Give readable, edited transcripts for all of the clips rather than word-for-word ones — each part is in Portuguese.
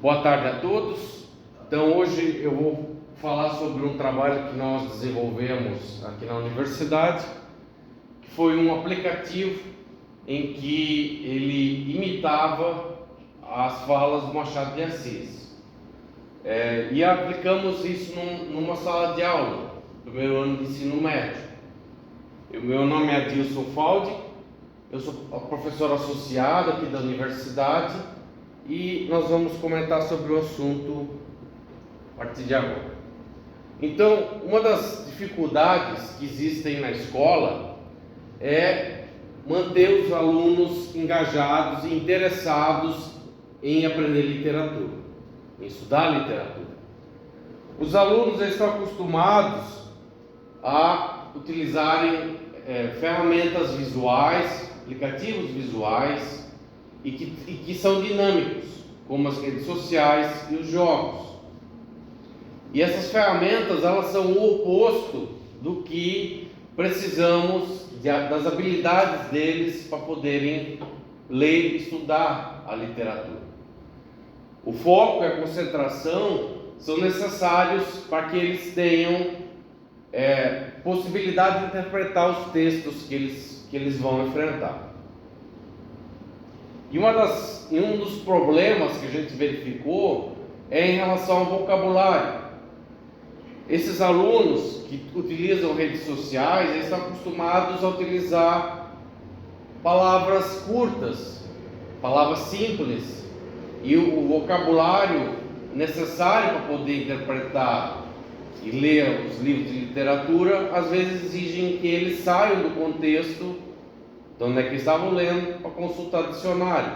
Boa tarde a todos. Então hoje eu vou falar sobre um trabalho que nós desenvolvemos aqui na universidade, que foi um aplicativo em que ele imitava as falas do Machado de Assis. E aplicamos isso numa sala de aula, do primeiro ano de ensino médio. O meu nome é Adilson Faldi, eu sou professor associado aqui da universidade e nós vamos comentar sobre o assunto a partir de agora. Então, uma das dificuldades que existem na escola é manter os alunos engajados e interessados em aprender literatura, em estudar literatura. Os alunos estão acostumados a utilizarem ferramentas visuais, aplicativos visuais e que são dinâmicos, como as redes sociais e os jogos. E essas ferramentas, elas são o oposto do que precisamos das habilidades deles para poderem ler e estudar a literatura. O foco e a concentração são necessários para que eles tenham possibilidade de interpretar os textos que eles vão enfrentar. E um dos problemas que a gente verificou é em relação ao vocabulário. Esses alunos que utilizam redes sociais, eles estão acostumados a utilizar palavras curtas, palavras simples, e o vocabulário necessário para poder interpretar e ler os livros de literatura, às vezes exigem que eles saiam do contexto de onde é que estavam lendo para consultar dicionário.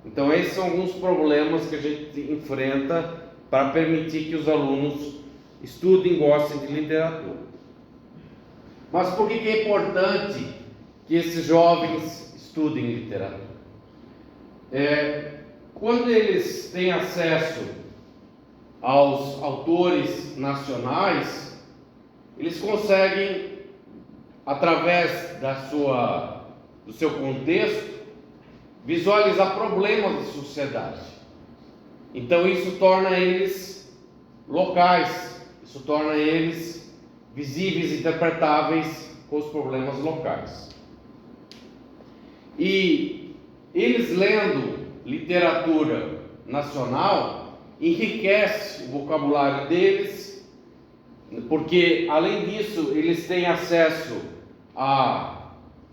Então esses são alguns problemas que a gente enfrenta para permitir que os alunos estudem e gostem de literatura. Mas por que é importante que esses jovens estudem literatura? Quando eles têm acesso aos autores nacionais, eles conseguem, através do seu contexto, visualizar problemas de sociedade. Então isso torna eles locais, isso torna eles visíveis e interpretáveis com os problemas locais. E eles lendo literatura nacional enriquece o vocabulário deles, porque além disso eles têm acesso a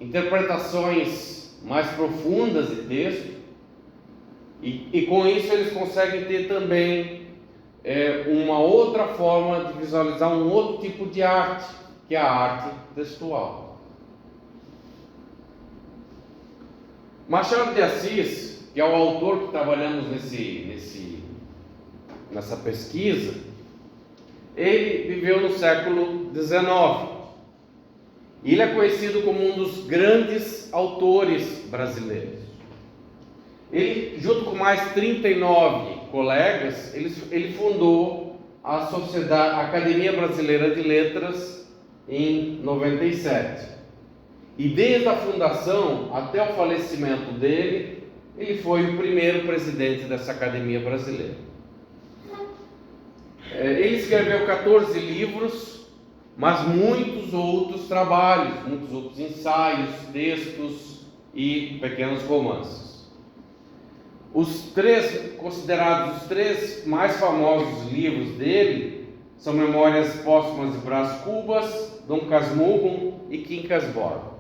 interpretações mais profundas de texto e com isso eles conseguem ter também uma outra forma de visualizar um outro tipo de arte, que é a arte textual. Machado de Assis, que é o autor que trabalhamos nessa pesquisa, ele viveu no século XIX. E ele é conhecido como um dos grandes autores brasileiros. Ele, junto com mais 39 colegas, ele fundou a Academia Brasileira de Letras em 97. E desde a fundação até o falecimento dele, ele foi o primeiro presidente dessa Academia Brasileira. Ele escreveu 14 livros, mas muitos outros trabalhos, muitos outros ensaios, textos e pequenos romances. Considerados os três mais famosos livros dele são Memórias Póstumas de Brás Cubas, Dom Casmurro e Quincas Borba.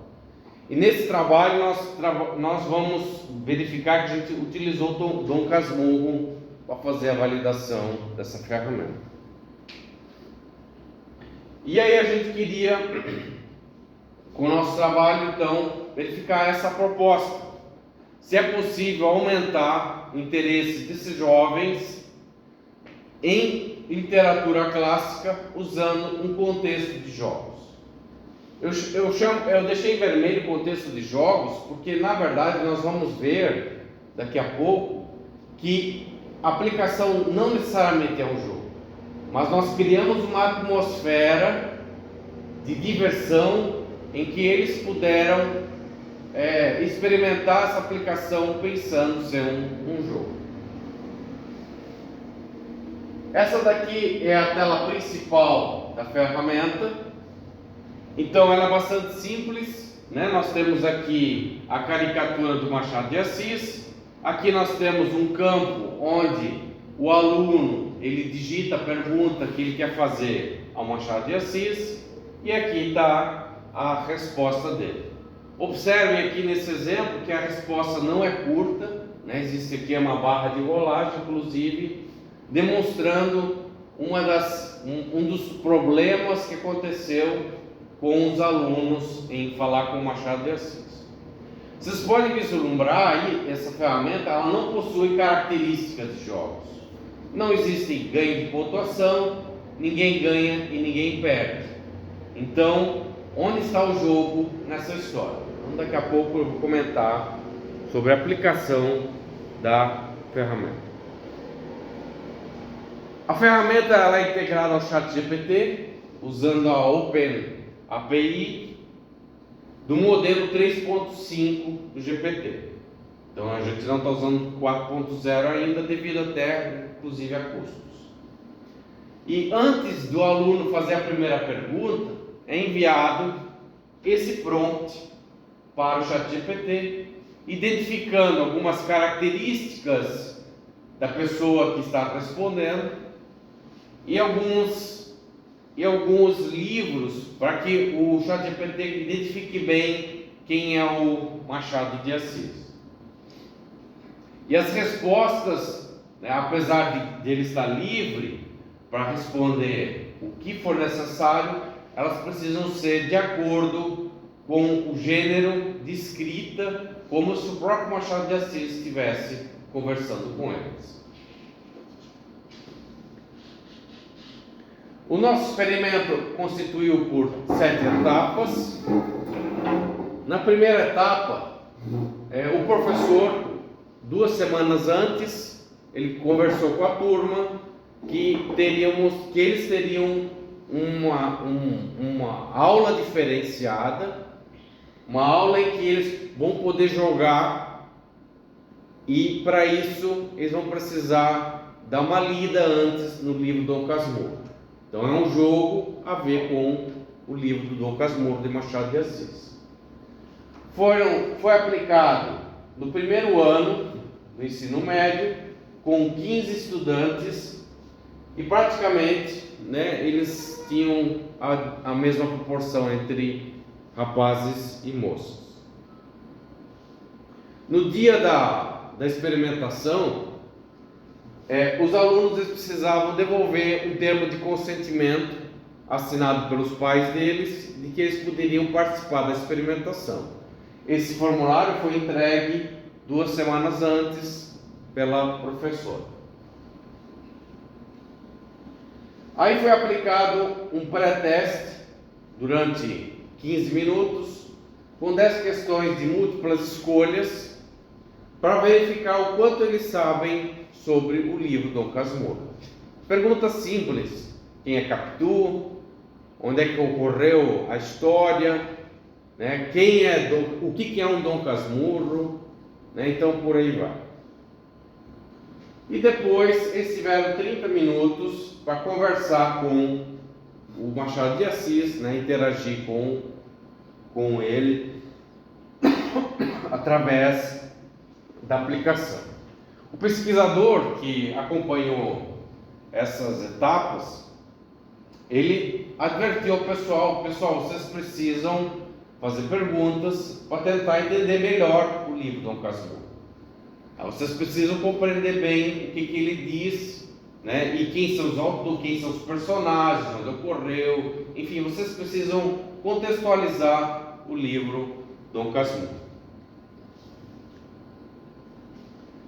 E nesse trabalho nós vamos verificar que a gente utilizou Dom Casmurro para fazer a validação dessa ferramenta. E aí a gente queria, com o nosso trabalho, então, verificar essa proposta. Se é possível aumentar o interesse desses jovens em literatura clássica usando um contexto de jogos. Eu deixei em vermelho o contexto de jogos porque, na verdade, nós vamos ver daqui a pouco que a aplicação não necessariamente é um jogo, mas nós criamos uma atmosfera de diversão em que eles puderam experimentar essa aplicação pensando ser um jogo. Essa daqui é a tela principal da ferramenta. Então ela é bastante simples, né? Nós temos aqui a caricatura do Machado de Assis. Aqui nós temos um campo onde o aluno ele digita a pergunta que ele quer fazer ao Machado de Assis, e aqui está a resposta dele. Observem aqui nesse exemplo que a resposta não é curta, né? Existe aqui uma barra de rolagem, inclusive, demonstrando um dos problemas que aconteceu com os alunos em falar com o Machado de Assis. Vocês podem vislumbrar aí, essa ferramenta ela não possui características de jogos. Não existe ganho de pontuação, ninguém ganha e ninguém perde. Então, onde está o jogo nessa história? Então, daqui a pouco eu vou comentar sobre a aplicação da ferramenta. A ferramenta ela é integrada ao ChatGPT usando a OpenAPI do modelo 3.5 do GPT. Então a gente não está usando 4.0 ainda, devido até inclusive a custos. E antes do aluno fazer a primeira pergunta, é enviado esse prompt para o ChatGPT, identificando algumas características da pessoa que está respondendo e alguns livros para que o ChatGPT identifique bem quem é o Machado de Assis. E as respostas, né, apesar de ele estar livre para responder o que for necessário, elas precisam ser de acordo com o gênero de escrita, como se o próprio Machado de Assis estivesse conversando com eles. O nosso experimento constituiu por 7 etapas. Na primeira etapa, o professor, 2 semanas antes, ele conversou com a turma que eles teriam uma aula diferenciada, uma aula em que eles vão poder jogar, e para isso eles vão precisar dar uma lida antes no livro Dom Casmurro. Então é um jogo a ver com o livro do Dom Casmurro de Machado de Assis. Foi aplicado no primeiro ano do ensino médio com 15 estudantes e praticamente, né, eles tinham a mesma proporção entre rapazes e moças. No dia da experimentação, os alunos eles precisavam devolver um termo de consentimento assinado pelos pais deles, de que eles poderiam participar da experimentação. Esse formulário foi entregue 2 semanas antes pela professora. Aí foi aplicado um pré-teste durante 15 minutos, com 10 questões de múltiplas escolhas, para verificar o quanto eles sabem sobre o livro Dom Casmurro. Perguntas simples: quem é Capitu? Onde é que ocorreu a história? Né? O que é um Dom Casmurro? Né? Então por aí vai. E depois eles tiveram 30 minutos para conversar com o Machado de Assis, né? Interagir com ele através da aplicação. O pesquisador que acompanhou essas etapas, ele advertiu ao pessoal, vocês precisam fazer perguntas para tentar entender melhor o livro Dom Casmurro. Vocês precisam compreender bem o que ele diz, né? E quem são os autores, quem são os personagens, onde ocorreu, enfim, vocês precisam contextualizar o livro Dom Casmurro.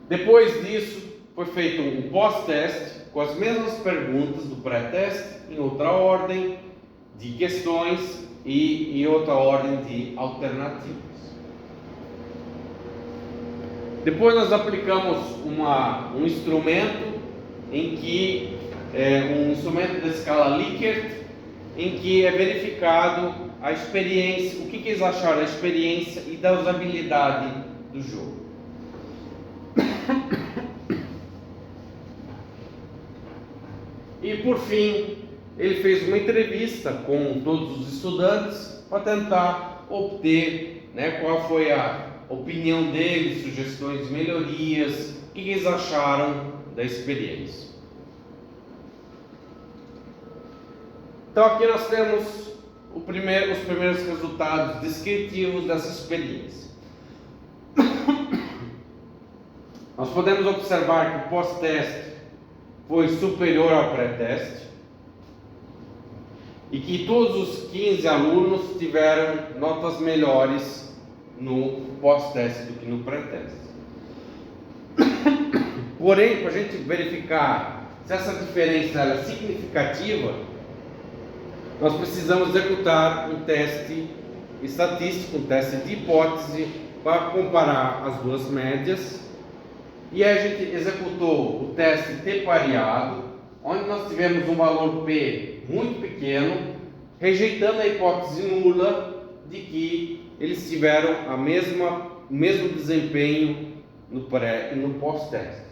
Depois disso, foi feito um pós-teste com as mesmas perguntas do pré-teste, em outra ordem de questões e em outra ordem de alternativas. Depois nós aplicamos um instrumento um instrumento da escala Likert, em que é verificado a experiência, o que eles acharam da experiência e da usabilidade do jogo. E por fim, ele fez uma entrevista com todos os estudantes para tentar obter, né, qual foi a opinião deles, sugestões de melhorias, o que eles acharam da experiência. Então aqui nós temos os primeiros resultados descritivos dessa experiência. Nós podemos observar que o pós-teste foi superior ao pré-teste e que todos os 15 alunos tiveram notas melhores no pós-teste do que no pré-teste. Porém, para a gente verificar se essa diferença é significativa, nós precisamos executar um teste estatístico, um teste de hipótese, para comparar as duas médias. E aí a gente executou o teste T pareado, onde nós tivemos um valor P muito pequeno, rejeitando a hipótese nula de que eles tiveram o mesmo desempenho no pré e no pós-teste.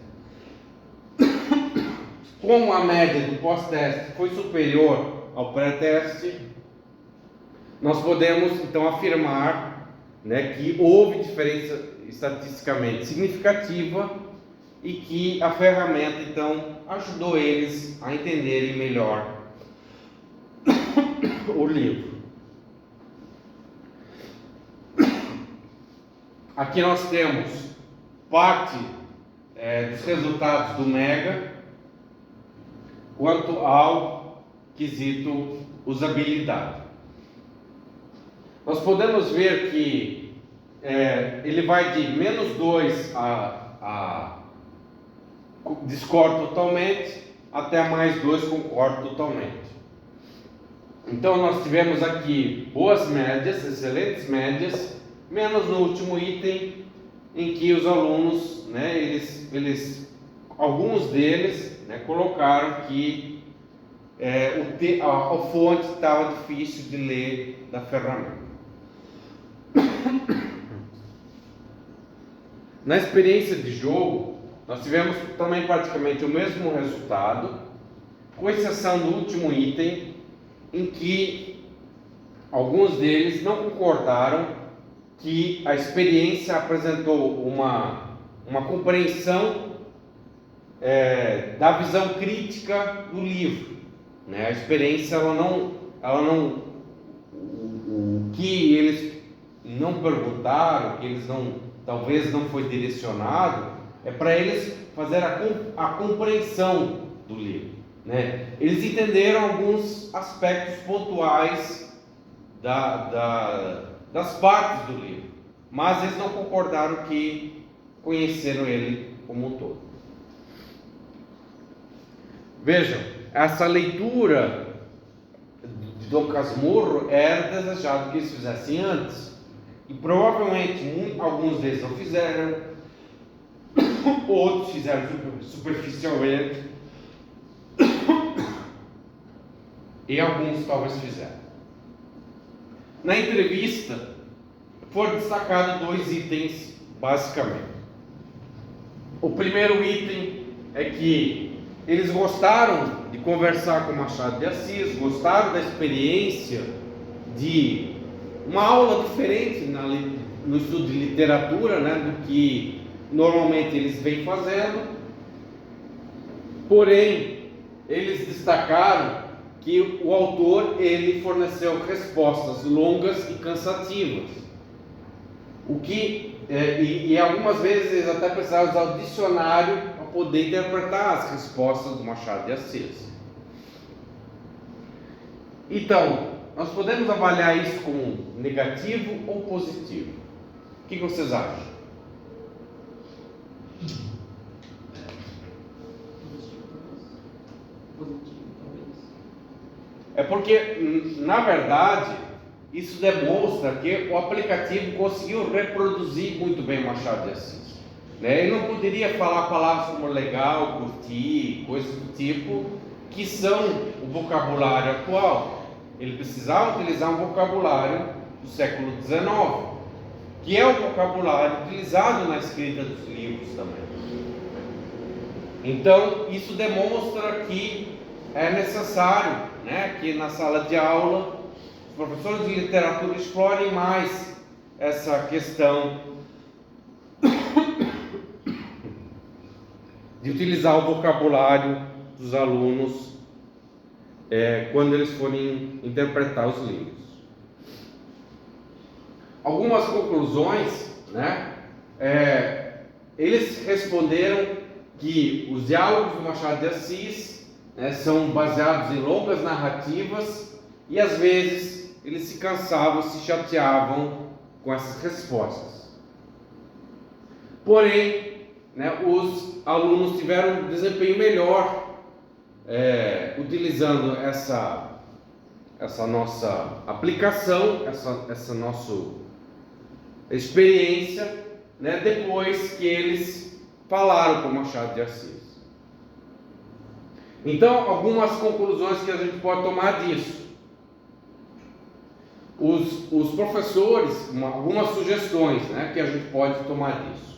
Como a média do pós-teste foi superior ao pré-teste, nós podemos então afirmar, né, que houve diferença estatisticamente significativa e que a ferramenta então ajudou eles a entenderem melhor o livro. Aqui nós temos parte dos resultados do MEGA quanto ao quesito usabilidade. Nós podemos ver que ele vai de -2 a discordo totalmente, até +2 concordo totalmente. Então nós tivemos aqui boas médias, excelentes médias, menos no último item, em que os alunos, né, alguns deles, né, colocaram que a fonte estava difícil de ler da ferramenta. Na experiência de jogo, nós tivemos também praticamente o mesmo resultado, com exceção do último item, em que alguns deles não concordaram que a experiência apresentou uma compreensão da visão crítica do livro, né? A experiência o que eles não perguntaram, que eles talvez não foi direcionado, é para eles fazer a compreensão do livro, né? Eles entenderam alguns aspectos pontuais das partes do livro, mas eles não concordaram que conheceram ele como um todo. Vejam, essa leitura de Dom Casmurro era desejado que eles fizessem antes, e provavelmente alguns deles não fizeram, outros fizeram superficialmente, e alguns talvez fizeram. Na entrevista foram destacados 2 itens basicamente. O primeiro item é que eles gostaram de conversar com Machado de Assis, gostaram da experiência de uma aula diferente no estudo de literatura, né, do que normalmente eles vêm fazendo. Porém, eles destacaram que o autor ele forneceu respostas longas e cansativas, o que e algumas vezes eles até precisaram usar o dicionário para poder interpretar as respostas do Machado de Assis. Então, nós podemos avaliar isso como negativo ou positivo? O que vocês acham? É porque, na verdade, isso demonstra que o aplicativo conseguiu reproduzir muito bem o Machado de Assis, né? Ele não poderia falar palavras como legal, curtir, coisas do tipo, que são o vocabulário atual. Ele precisava utilizar um vocabulário do século XIX, que é o vocabulário utilizado na escrita dos livros também. Então, isso demonstra que é necessário, né, que na sala de aula os professores de literatura explorem mais essa questão de utilizar o vocabulário dos alunos quando eles forem interpretar os livros. Algumas conclusões, né? Eles responderam que os diálogos do Machado de Assis, né, são baseados em longas narrativas e às vezes eles se cansavam, se chateavam com essas respostas. Porém, né, os alunos tiveram um desempenho melhor utilizando essa nossa aplicação, essa nossa experiência, né, depois que eles falaram com Machado de Assis. Então, algumas conclusões que a gente pode tomar disso. Os professores, algumas sugestões, né, que a gente pode tomar disso.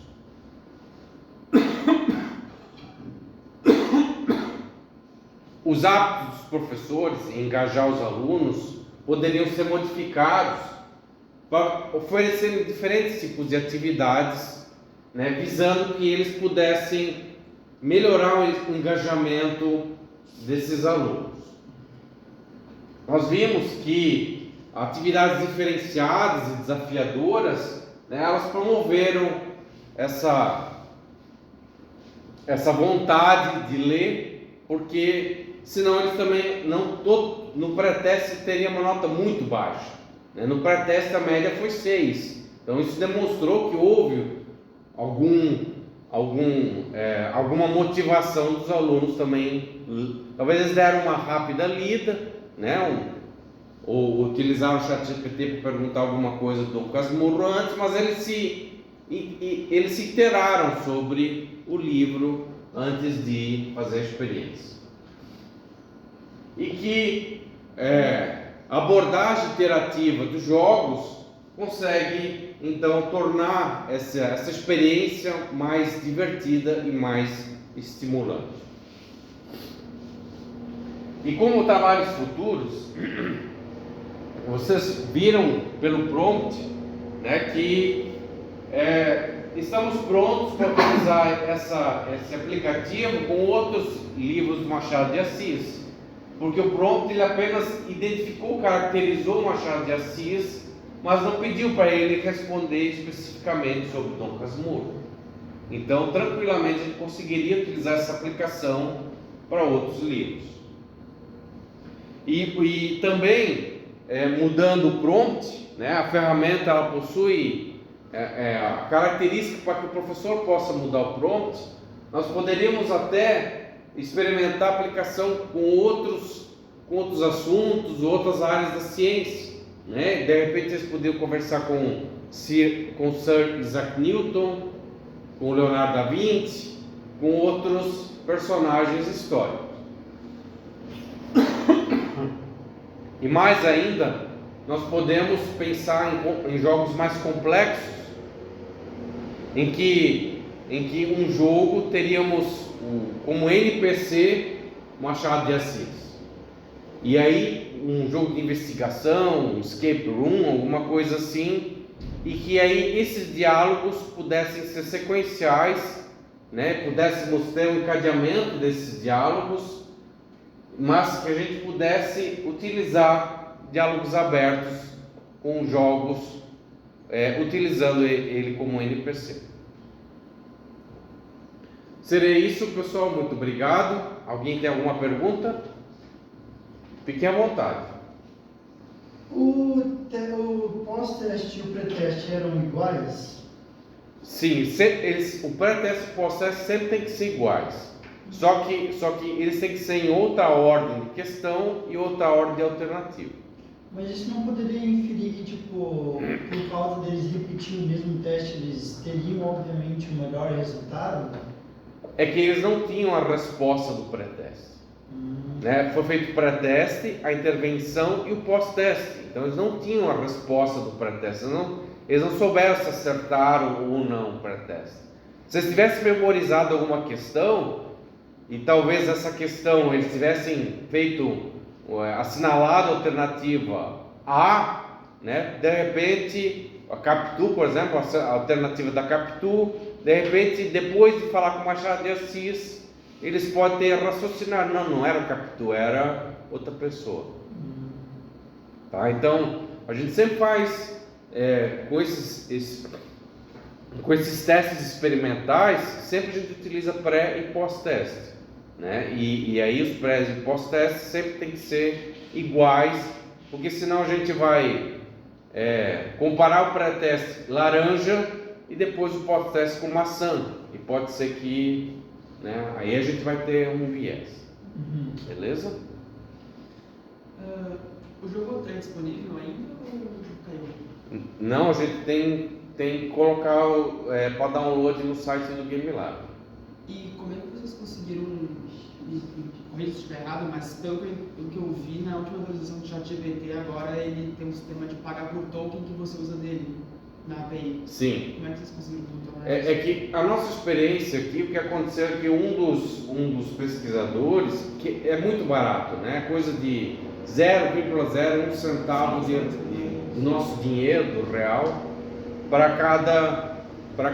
Os hábitos dos professores em engajar os alunos poderiam ser modificados para oferecer diferentes tipos de atividades, né, visando que eles pudessem melhorar o engajamento desses alunos. Nós vimos que atividades diferenciadas e desafiadoras, né, elas promoveram essa vontade de ler, porque senão eles também no pré-teste teriam uma nota muito baixa, né? No pré-teste a média foi 6, então isso demonstrou que houve alguma motivação dos alunos também. Talvez eles deram uma rápida lida, né? Ou utilizaram o ChatGPT para perguntar alguma coisa do Dom Casmurro antes, mas eles se inteiraram sobre o livro antes de fazer a experiência. E que a abordagem interativa dos jogos consegue então tornar essa experiência mais divertida e mais estimulante. E como trabalhos futuros, vocês viram pelo prompt, né, que estamos prontos para utilizar esse aplicativo com outros livros do Machado de Assis, porque o prompt ele apenas identificou, caracterizou o Machado de Assis, mas não pediu para ele responder especificamente sobre Dom Casmurro. Então, tranquilamente, a gente conseguiria utilizar essa aplicação para outros livros. E também, mudando o prompt, né, a ferramenta ela possui a característica para que o professor possa mudar o prompt. Nós poderíamos até experimentar a aplicação com outros assuntos, outras áreas da ciência, né? De repente vocês poderiam conversar com Sir Isaac Newton, com Leonardo da Vinci, com outros personagens históricos. E mais ainda, nós podemos pensar em jogos mais complexos, em que um jogo teríamos como NPC Machado de Assis. E aí um jogo de investigação, um escape room, alguma coisa assim, e que aí esses diálogos pudessem ser sequenciais, né? Pudéssemos ter um encadeamento desses diálogos, mas que a gente pudesse utilizar diálogos abertos com jogos, utilizando ele como NPC. Seria isso, pessoal. Muito obrigado. Alguém tem alguma pergunta? Fiquem à vontade. O pós-teste e o pré-teste eram iguais? Sim, o pré-teste e o pós-teste sempre tem que ser iguais. Só que eles têm que ser em outra ordem de questão e outra ordem de alternativa. Mas isso não poderia inferir que, por causa deles repetirem o mesmo teste, eles teriam, obviamente, um melhor resultado? É que eles não tinham a resposta do pré-teste. Né? Foi feito o pré-teste, a intervenção e o pós-teste. Então eles não tinham a resposta do pré-teste. Eles não souberam se acertaram ou não o pré-teste. Se eles tivessem memorizado alguma questão, e talvez essa questão eles tivessem feito, assinalado a alternativa A, né? De repente a Capitu, por exemplo, a alternativa da Capitu, de repente depois de falar com o Machado de Assis, eles podem ter raciocinado, não era a Capitu, era outra pessoa. Tá? Então a gente sempre faz com esses testes experimentais, sempre a gente utiliza pré e pós-teste, né? E aí os pré e pós-testes sempre tem que ser iguais, porque senão a gente vai comparar o pré-teste laranja e depois o pós-teste com maçã, e pode ser que, né, aí a gente vai ter um viés. Beleza? O jogo está disponível ainda ou caiu? Não, a gente tem que colocar para download no site do Game Lab. E como é que vocês conseguiram, corrija se estiver errado, mas pelo que eu vi na última atualização do ChatGPT, agora ele tem um sistema de pagar por token que você usa dele na API. Sim. Como é que vocês conseguiram controlar isso? É que a nossa experiência aqui, o que aconteceu é que um dos pesquisadores, que é muito barato, né? Coisa de 0,01 centavo do nosso dinheiro, do real, para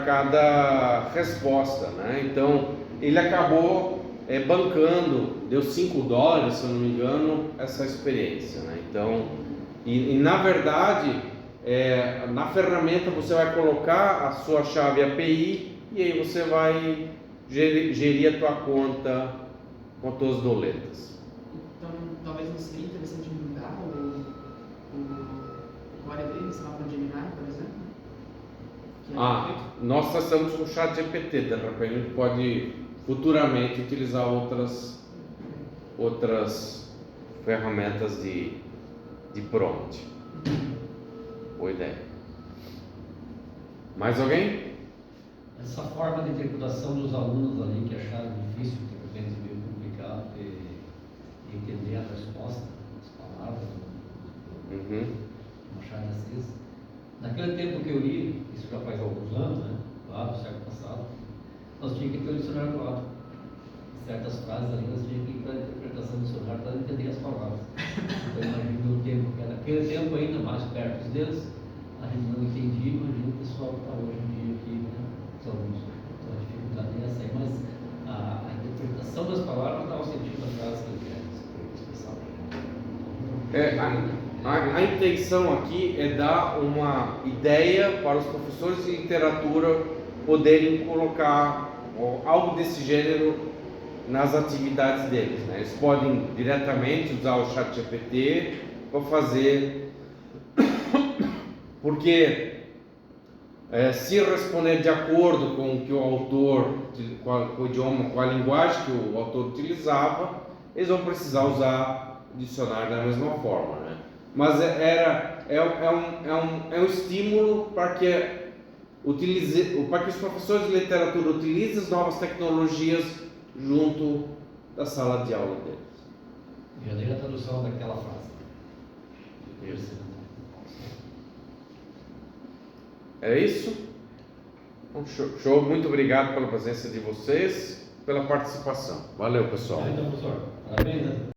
cada resposta, né? Então ele acabou bancando, deu $5, se eu não me engano, essa experiência, né? Então, e na verdade, na ferramenta você vai colocar a sua chave API e aí você vai gerir a tua conta com todas as doletas. Então, talvez não seria interessante mudar o core dele, sei lá, para o Gemini, por exemplo? Nós testamos com o ChatGPT, de repente a gente pode futuramente utilizar outras ferramentas de prompt. Boa ideia. Mais alguém? Essa forma de interpretação dos alunos ali que acharam difícil, que de repente meio complicado de entender a resposta, as palavras do Machado de Assis. Naquele tempo que eu li, isso já faz alguns anos, né? Lá no século passado, nós tínhamos que ter o dicionário do lado. Certas frases ali nós tínhamos que ir para a interpretação do dicionário para entender as palavras. Então imagina o tempo que era. Naquele tempo ainda mais perto deles, a gente não entendia, imagina o pessoal que está hoje em dia aqui, né? Os alunos. Então a dificuldade é essa aí, mas a interpretação das palavras dá o sentido da frase que eu quero expressar. A intenção aqui é dar uma ideia para os professores de literatura poderem colocar algo desse gênero nas atividades deles, né? Eles podem diretamente usar o ChatGPT para fazer, porque se responder de acordo com o que o autor, com o idioma, com a linguagem que o autor utilizava, eles vão precisar usar o dicionário da mesma forma, né? Mas é um estímulo para que os professores de literatura utilizem as novas tecnologias junto da sala de aula deles. Já dei a tradução daquela frase. É isso? Então, show. Muito obrigado pela presença de vocês, pela participação. Valeu, pessoal. Então, professor, parabéns, né?